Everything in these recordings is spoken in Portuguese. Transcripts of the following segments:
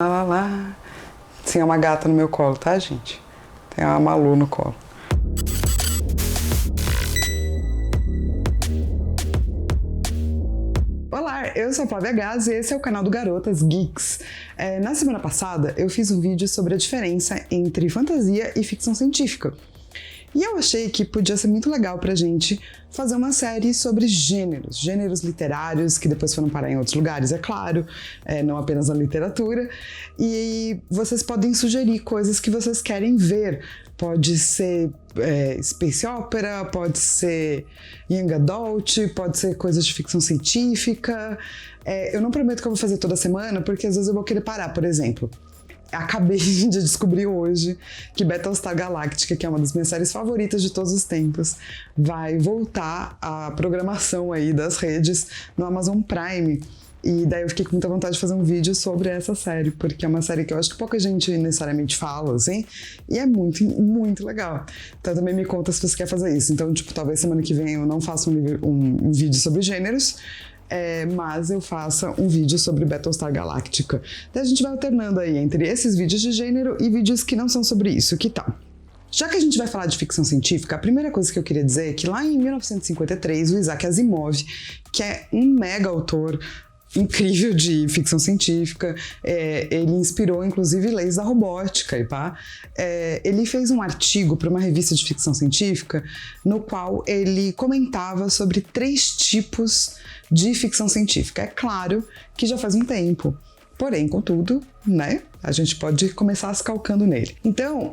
Lá, lá, lá. Tem uma gata no meu colo, tá, gente? Tem uma Malu no colo. Olá, eu sou a Flávia Gaz e esse é o canal do Garotas Geeks. Na semana passada eu fiz um vídeo sobre a diferença entre fantasia e ficção científica. E eu achei que podia ser muito legal pra gente fazer uma série sobre gêneros literários que depois foram parar em outros lugares, é claro, não apenas na literatura. E vocês podem sugerir coisas que vocês querem ver. Pode ser space opera, pode ser young adult, pode ser coisas de ficção científica. Eu não prometo que eu vou fazer toda semana, porque às vezes eu vou querer parar, por exemplo. Acabei de descobrir hoje que Battlestar Galactica, que é uma das minhas séries favoritas de todos os tempos, vai voltar à programação aí das redes no Amazon Prime. E daí eu fiquei com muita vontade de fazer um vídeo sobre essa série, porque é uma série que eu acho que pouca gente necessariamente fala, assim, e é muito, muito legal. Então também me conta se você quer fazer isso. Então, talvez semana que vem eu não faça um vídeo sobre gêneros, mas eu faça um vídeo sobre Battlestar Galactica. Daí a gente vai alternando aí entre esses vídeos de gênero e vídeos que não são sobre isso, que tal? Já que a gente vai falar de ficção científica, a primeira coisa que eu queria dizer é que lá em 1953, o Isaac Asimov, que é um mega autor incrível de ficção científica, ele inspirou inclusive leis da robótica, ele fez um artigo para uma revista de ficção científica no qual ele comentava sobre 3 tipos de ficção científica. É claro que já faz um tempo, porém, contudo, né, a gente pode começar se calcando nele. Então,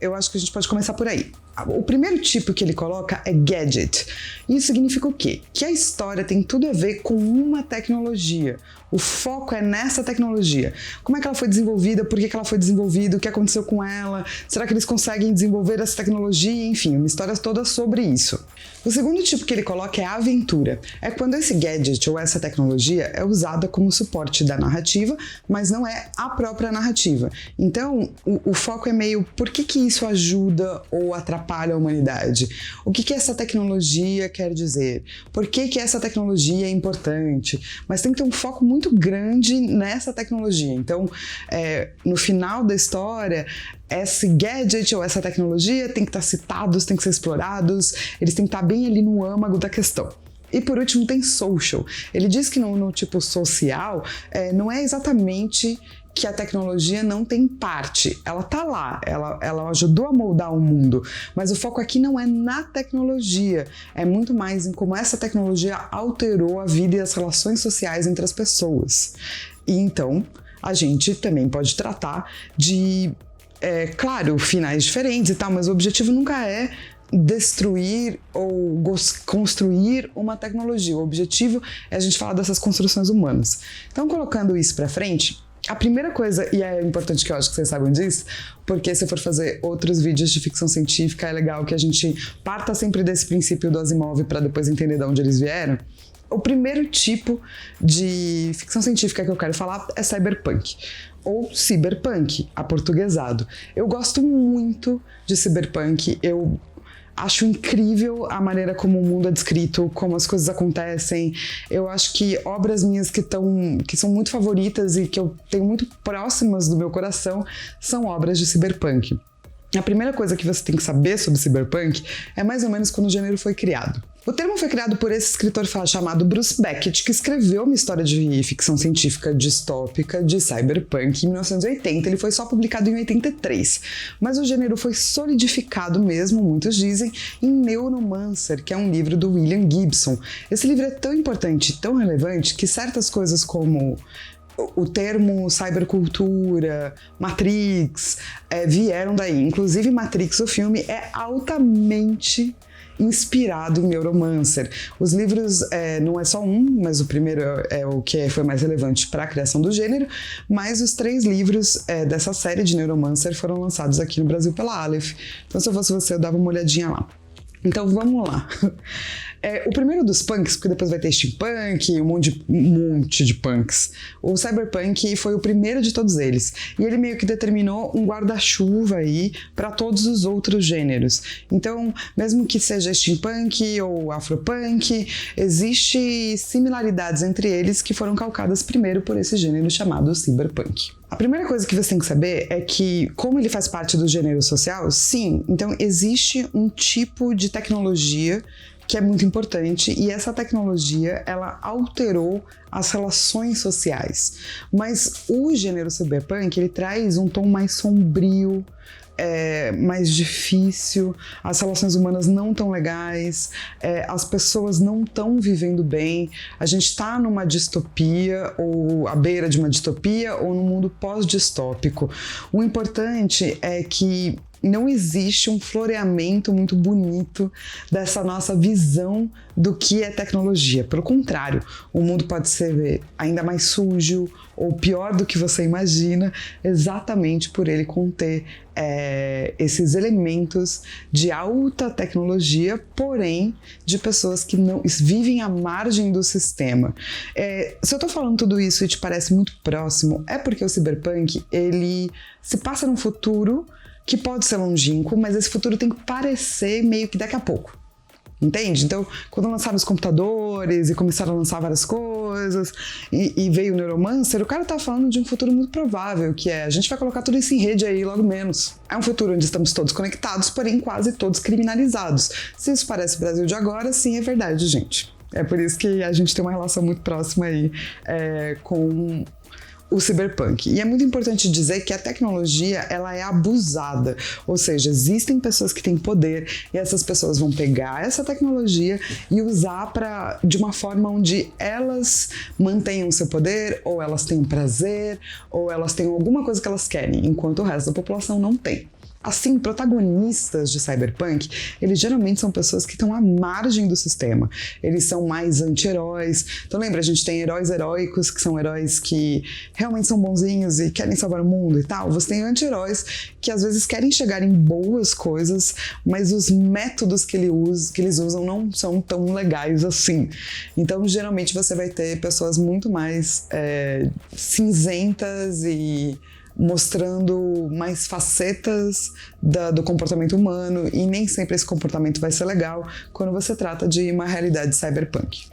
eu acho que a gente pode começar por aí. O primeiro tipo que ele coloca é gadget. Isso significa o quê? Que a história tem tudo a ver com uma tecnologia. O foco é nessa tecnologia. Como é que ela foi desenvolvida? Por que ela foi desenvolvida? O que aconteceu com ela? Será que eles conseguem desenvolver essa tecnologia? Enfim, uma história toda sobre isso. O segundo tipo que ele coloca é a aventura. É quando esse gadget ou essa tecnologia é usada como suporte da narrativa, mas não é a própria narrativa. Então, o foco é meio por que isso ajuda ou atrapalha a humanidade? O que essa tecnologia quer dizer? Por que essa tecnologia é importante? Mas tem que ter um foco muito grande nessa tecnologia. Então, no final da história, esse gadget ou essa tecnologia tem que estar citados, tem que ser explorados, eles têm que estar bem ali no âmago da questão. E por último tem social. Ele diz que no tipo social, não é exatamente que a tecnologia não tem parte, ela tá lá, ela ajudou a moldar o mundo, mas o foco aqui não é na tecnologia, é muito mais em como essa tecnologia alterou a vida e as relações sociais entre as pessoas. E então, a gente também pode tratar de, claro, finais diferentes e tal, mas o objetivo nunca é destruir ou construir uma tecnologia, o objetivo é a gente falar dessas construções humanas. Então, colocando isso pra frente, a primeira coisa, e é importante que eu acho que vocês saibam disso, porque se eu for fazer outros vídeos de ficção científica, é legal que a gente parta sempre desse princípio do Asimov para depois entender de onde eles vieram. O primeiro tipo de ficção científica que eu quero falar é cyberpunk, ou cyberpunk, aportuguesado. Eu gosto muito de cyberpunk, eu acho incrível a maneira como o mundo é descrito, como as coisas acontecem. Eu acho que obras minhas que são muito favoritas e que eu tenho muito próximas do meu coração são obras de cyberpunk. A primeira coisa que você tem que saber sobre cyberpunk é mais ou menos quando o gênero foi criado. O termo foi criado por esse escritor chamado Bruce Beckett, que escreveu uma história de ficção científica distópica de cyberpunk em 1980. Ele foi só publicado em 83. Mas o gênero foi solidificado mesmo, muitos dizem, em Neuromancer, que é um livro do William Gibson. Esse livro é tão importante, tão relevante, que certas coisas como o termo cybercultura, Matrix, vieram daí. Inclusive Matrix, o filme, é altamente inspirado em Neuromancer. Os livros não é só um, mas o primeiro é o que foi mais relevante para a criação do gênero, mas os 3 livros dessa série de Neuromancer foram lançados aqui no Brasil pela Aleph. Então, se eu fosse você, eu dava uma olhadinha lá. Então, vamos lá. O primeiro dos punks, porque depois vai ter steampunk, um monte de punks. O cyberpunk foi o primeiro de todos eles. E ele meio que determinou um guarda-chuva aí para todos os outros gêneros. Então, mesmo que seja steampunk ou afropunk, existe similaridades entre eles que foram calcadas primeiro por esse gênero chamado cyberpunk. A primeira coisa que você tem que saber é que, como ele faz parte do gênero social, sim, então existe um tipo de tecnologia que é muito importante, e essa tecnologia, ela alterou as relações sociais. Mas o gênero cyberpunk, ele traz um tom mais sombrio, mais difícil, as relações humanas não tão legais, as pessoas não estão vivendo bem, a gente está numa distopia, ou à beira de uma distopia, ou num mundo pós-distópico. O importante é que não existe um floreamento muito bonito dessa nossa visão do que é tecnologia. Pelo contrário, o mundo pode ser ainda mais sujo ou pior do que você imagina, exatamente por ele conter esses elementos de alta tecnologia, porém de pessoas que não vivem à margem do sistema. Se eu tô falando tudo isso e te parece muito próximo, é porque o cyberpunk, ele se passa num futuro que pode ser longínquo, mas esse futuro tem que parecer meio que daqui a pouco. Entende? Então, quando lançaram os computadores e começaram a lançar várias coisas e veio o Neuromancer, o cara tá falando de um futuro muito provável, que a gente vai colocar tudo isso em rede aí logo menos. É um futuro onde estamos todos conectados, porém quase todos criminalizados. Se isso parece o Brasil de agora, sim, é verdade, gente. É por isso que a gente tem uma relação muito próxima aí com o cyberpunk. E é muito importante dizer que a tecnologia, ela é abusada, ou seja, existem pessoas que têm poder e essas pessoas vão pegar essa tecnologia e usar de uma forma onde elas mantenham seu poder, ou elas tenham prazer, ou elas tenham alguma coisa que elas querem, enquanto o resto da população não tem. Assim, protagonistas de cyberpunk, eles geralmente são pessoas que estão à margem do sistema. Eles são mais anti-heróis. Então lembra, a gente tem heróis heróicos, que são heróis que realmente são bonzinhos e querem salvar o mundo e tal. Você tem anti-heróis que às vezes querem chegar em boas coisas, mas os métodos que eles usam não são tão legais assim. Então, geralmente, você vai ter pessoas muito mais cinzentas e mostrando mais facetas do comportamento humano, e nem sempre esse comportamento vai ser legal quando você trata de uma realidade cyberpunk.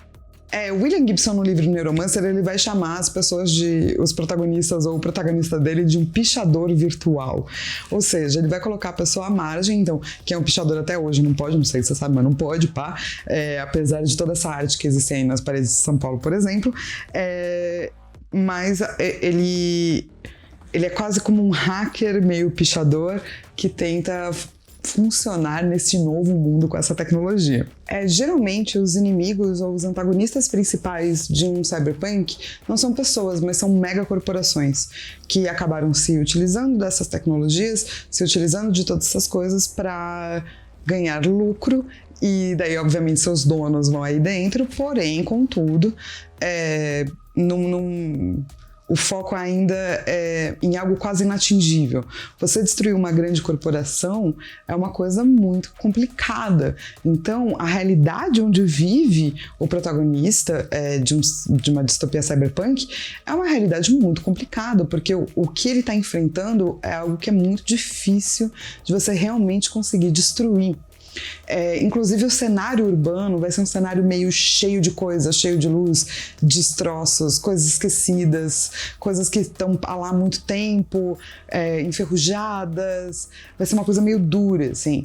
William Gibson, no livro Neuromancer, ele vai chamar os protagonistas ou o protagonista dele de um pichador virtual. Ou seja, ele vai colocar a pessoa à margem, então, quem é um pichador até hoje não pode, não sei se você sabe, mas não pode, pá, apesar de toda essa arte que existe aí nas paredes de São Paulo, por exemplo, mas ele é quase como um hacker meio pichador que tenta funcionar nesse novo mundo com essa tecnologia. Geralmente, os inimigos ou os antagonistas principais de um cyberpunk não são pessoas, mas são megacorporações que acabaram se utilizando dessas tecnologias, se utilizando de todas essas coisas para ganhar lucro, e daí, obviamente, seus donos vão aí dentro, porém, contudo, o foco ainda é em algo quase inatingível. Você destruir uma grande corporação é uma coisa muito complicada. Então, a realidade onde vive o protagonista de uma distopia cyberpunk é uma realidade muito complicada, porque o que ele está enfrentando é algo que é muito difícil de você realmente conseguir destruir. Inclusive o cenário urbano vai ser um cenário meio cheio de coisas, cheio de luz, destroços, coisas esquecidas, coisas que estão lá há muito tempo, enferrujadas, vai ser uma coisa meio dura, assim.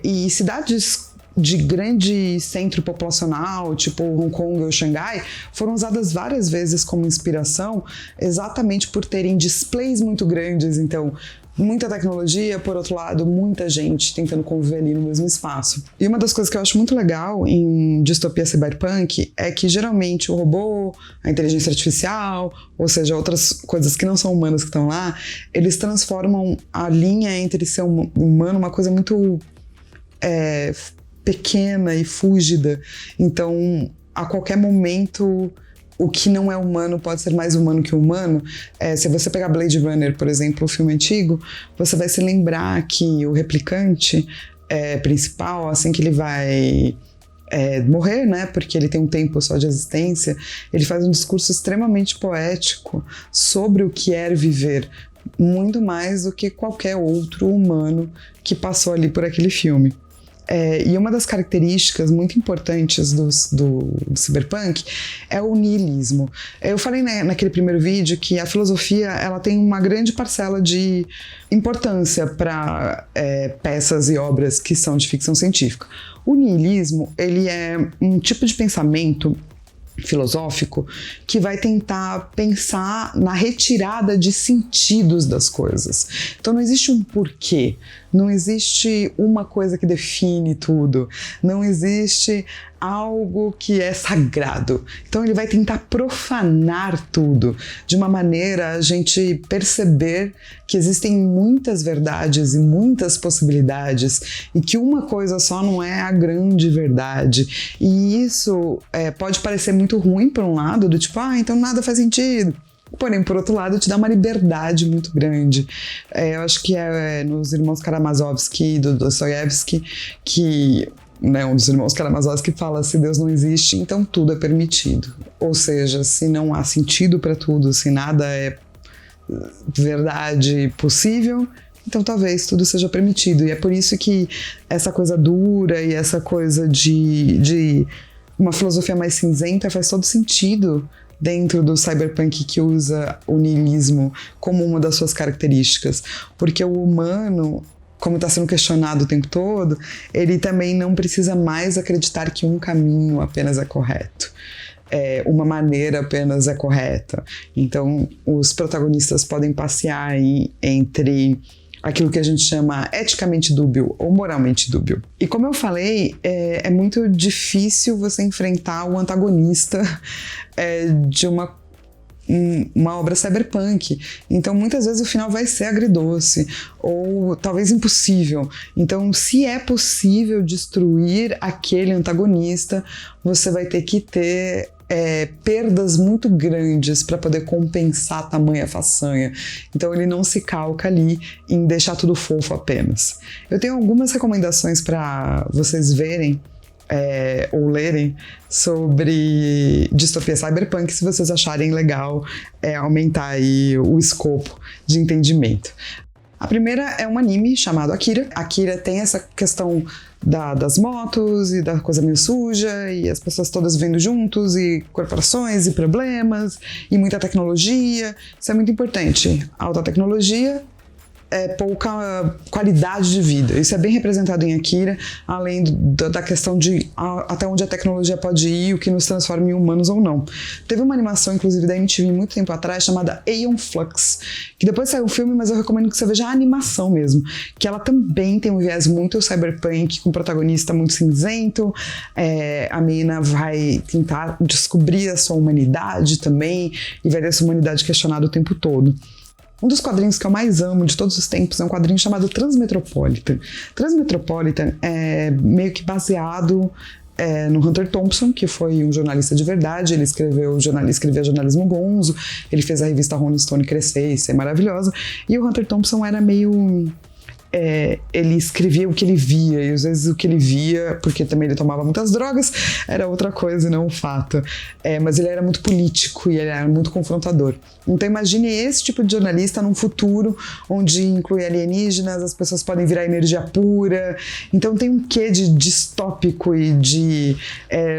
E cidades de grande centro populacional, tipo Hong Kong ou Xangai, foram usadas várias vezes como inspiração, exatamente por terem displays muito grandes, então muita tecnologia, por outro lado, muita gente tentando conviver ali no mesmo espaço. E uma das coisas que eu acho muito legal em distopia cyberpunk é que geralmente o robô, a inteligência artificial, ou seja, outras coisas que não são humanas que estão lá, eles transformam a linha entre ser humano uma coisa muito pequena e fúlgida. Então, a qualquer momento, o que não é humano pode ser mais humano que o humano. Se você pegar Blade Runner, por exemplo, o filme antigo, você vai se lembrar que o replicante principal, assim que ele vai morrer, né? Porque ele tem um tempo só de existência. Ele faz um discurso extremamente poético sobre o que é viver, muito mais do que qualquer outro humano que passou ali por aquele filme. E uma das características muito importantes do cyberpunk é o niilismo. Eu falei, né, naquele primeiro vídeo que a filosofia ela tem uma grande parcela de importância para peças e obras que são de ficção científica. O niilismo ele é um tipo de pensamento filosófico que vai tentar pensar na retirada de sentidos das coisas. Então não existe um porquê, não existe uma coisa que define tudo, não existe algo que é sagrado. Então ele vai tentar profanar tudo, de uma maneira a gente perceber que existem muitas verdades e muitas possibilidades e que uma coisa só não é a grande verdade. E isso pode parecer muito ruim por um lado, do tipo, então nada faz sentido. Porém, por outro lado, te dá uma liberdade muito grande. Eu acho que nos Irmãos Karamazovsky, do Dostoiévski, que um dos irmãos Karamazov fala: se Deus não existe, então tudo é permitido. Ou seja, se não há sentido para tudo, se nada é verdade possível, então talvez tudo seja permitido. E é por isso que essa coisa dura e essa coisa de uma filosofia mais cinzenta faz todo sentido dentro do cyberpunk, que usa o niilismo como uma das suas características. Porque o humano, como está sendo questionado o tempo todo, ele também não precisa mais acreditar que um caminho apenas é correto, uma maneira apenas é correta. Então, os protagonistas podem passear aí entre aquilo que a gente chama eticamente dúbio ou moralmente dúbio. E como eu falei, é muito difícil você enfrentar o antagonista de uma obra cyberpunk. Então, muitas vezes o final vai ser agridoce ou talvez impossível. Então, se é possível destruir aquele antagonista, você vai ter que ter perdas muito grandes para poder compensar tamanha façanha. Então ele não se calca ali em deixar tudo fofo apenas. Eu tenho algumas recomendações para vocês verem ou lerem sobre distopia cyberpunk, se vocês acharem legal aumentar aí o escopo de entendimento. A primeira é um anime chamado Akira. Akira tem essa questão das motos e da coisa meio suja e as pessoas todas vivendo juntos e corporações e problemas e muita tecnologia. Isso é muito importante. Alta tecnologia, pouca qualidade de vida. Isso é bem representado em Akira, além da questão de até onde a tecnologia pode ir, o que nos transforma em humanos ou não. Teve uma animação, inclusive, da MTV muito tempo atrás, chamada Aeon Flux, que depois saiu o filme, mas eu recomendo que você veja a animação mesmo, que ela também tem um viés muito cyberpunk, com um protagonista muito cinzento. A menina vai tentar descobrir a sua humanidade também, e vai ter essa humanidade questionada o tempo todo. Um dos quadrinhos que eu mais amo de todos os tempos é um quadrinho chamado Transmetropolitan. Transmetropolitan é meio que baseado no Hunter Thompson, que foi um jornalista de verdade. Ele escrevia jornalismo gonzo, ele fez a revista Rolling Stone crescer e ser maravilhosa. E o Hunter Thompson era meio... ele escrevia o que ele via, e às vezes o que ele via, porque também ele tomava muitas drogas, era outra coisa e não um fato. Mas ele era muito político e ele era muito confrontador. Então imagine esse tipo de jornalista num futuro onde inclui alienígenas, as pessoas podem virar energia pura. Então tem um quê de distópico e de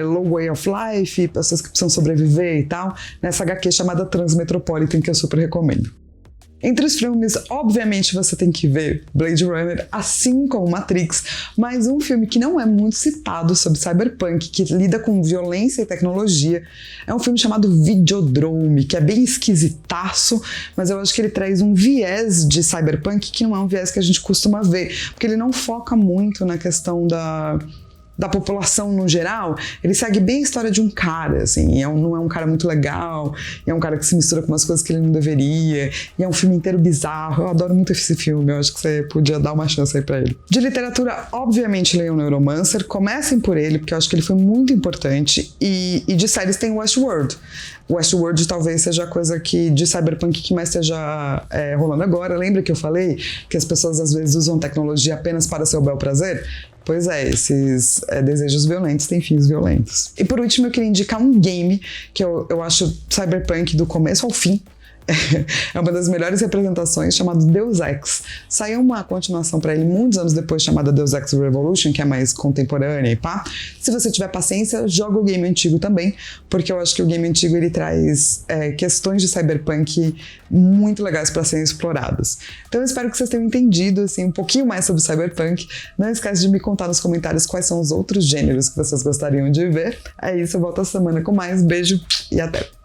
low way of life, pessoas que precisam sobreviver e tal, nessa HQ chamada Transmetropolitan, que eu super recomendo. Entre os filmes, obviamente você tem que ver Blade Runner, assim como Matrix, mas um filme que não é muito citado sobre cyberpunk, que lida com violência e tecnologia, é um filme chamado Videodrome, que é bem esquisitaço, mas eu acho que ele traz um viés de cyberpunk que não é um viés que a gente costuma ver, porque ele não foca muito na questão da população no geral. Ele segue bem a história de um cara, assim, não é um cara muito legal, é um cara que se mistura com umas coisas que ele não deveria, e é um filme inteiro bizarro. Eu adoro muito esse filme, eu acho que você podia dar uma chance aí pra ele. De literatura, obviamente leiam Neuromancer, comecem por ele, porque eu acho que ele foi muito importante, e de séries tem Westworld. Westworld talvez seja a coisa de cyberpunk que mais esteja rolando agora. Lembra que eu falei que as pessoas às vezes usam tecnologia apenas para seu bel prazer? Pois é, esses desejos violentos têm fins violentos. E por último, eu queria indicar um game que eu acho cyberpunk do começo ao fim. É uma das melhores representações, chamado Deus Ex. Saiu uma continuação para ele muitos anos depois, chamada Deus Ex Revolution, que é mais contemporânea e pá. Se você tiver paciência, joga o game antigo também, porque eu acho que o game antigo ele traz questões de cyberpunk muito legais para serem exploradas. Então eu espero que vocês tenham entendido assim, um pouquinho mais sobre cyberpunk. Não esquece de me contar nos comentários quais são os outros gêneros que vocês gostariam de ver. É isso, eu volto a semana com mais. Beijo e até!